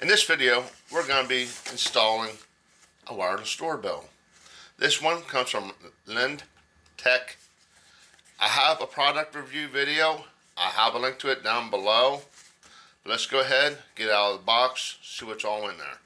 In this video, we're going to be installing a wireless doorbell. This one comes from Tech. I have a product review video. I have a link to it down below. Let's go ahead, get out of the box, see what's all in there.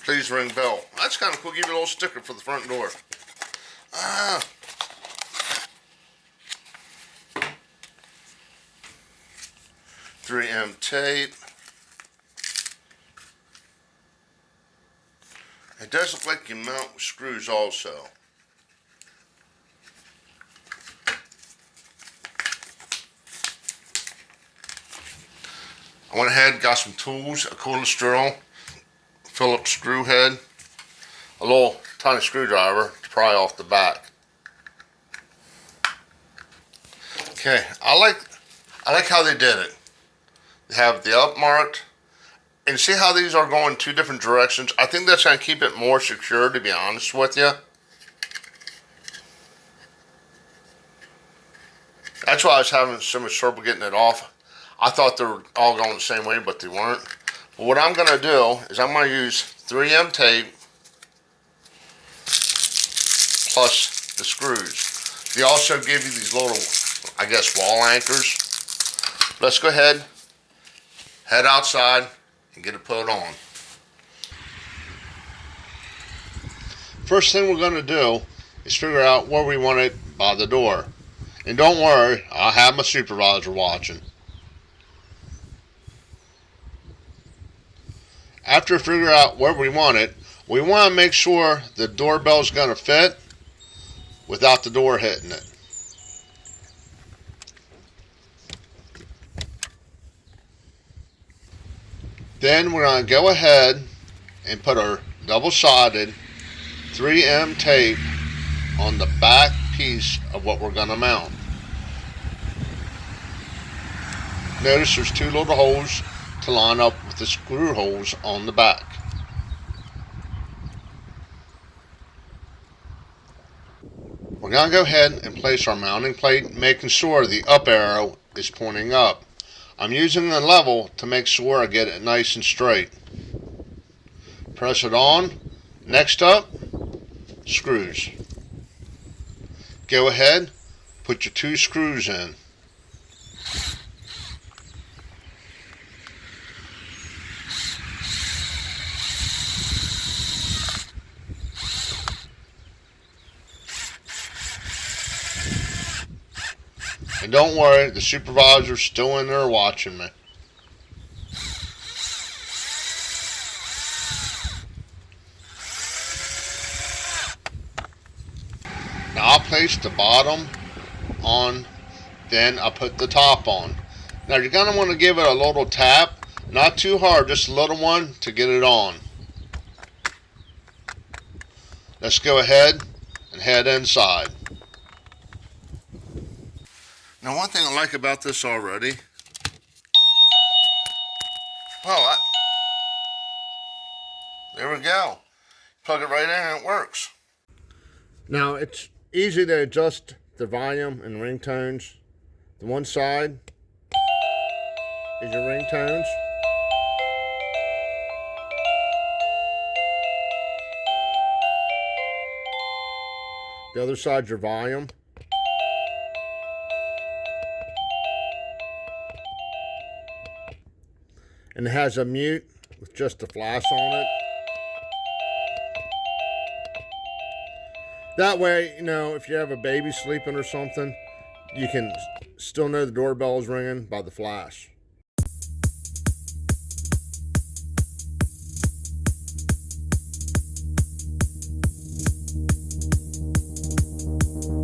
Please ring bell. That's kind of cool. Give you a little sticker for the front door. 3M tape. It does look like you mount with screws also. I went ahead and got some tools, a cordless drill, Phillips screw head, a little tiny screwdriver to pry off the back. Okay, I like how they did it. They have the up marked, and see how these are going two different directions. I think that's going to keep it more secure, to be honest with you. That's why I was having so much trouble getting it off. I thought they were all going the same way, but they weren't. But what I'm going to do is I'm going to use 3M tape plus the screws. They also give you these little, I guess, wall anchors. Let's go ahead, head outside, and get it put on. First thing we're going to do is figure out where we want it by the door. And don't worry, I have my supervisor watching. After figuring out where we want it, we want to make sure the doorbell is going to fit without the door hitting it. Then we're going to go ahead and put our double-sided 3M tape on the back piece of what we're going to mount. Notice there's two little holes to line up with the screw holes on the back. We're going to go ahead and place our mounting plate, making sure the up arrow is pointing up. I'm using the level to make sure I get it nice and straight. Press it on. Next up, screws. Go ahead, put your two screws in. And don't worry, the supervisor's still in there watching me. Now I'll place the bottom on, then I'll put the top on. Now you're going to want to give it a little tap, not too hard, just a little one to get it on. Let's go ahead and head inside. Now one thing I like about this already, there we go. Plug it right in and it works. Now it's easy to adjust the volume and ringtones. The one side is your ringtones. The other side's your volume. And it has a mute with just a flash on it. That way, you know, if you have a baby sleeping or something, you can still know the doorbell is ringing by the flash.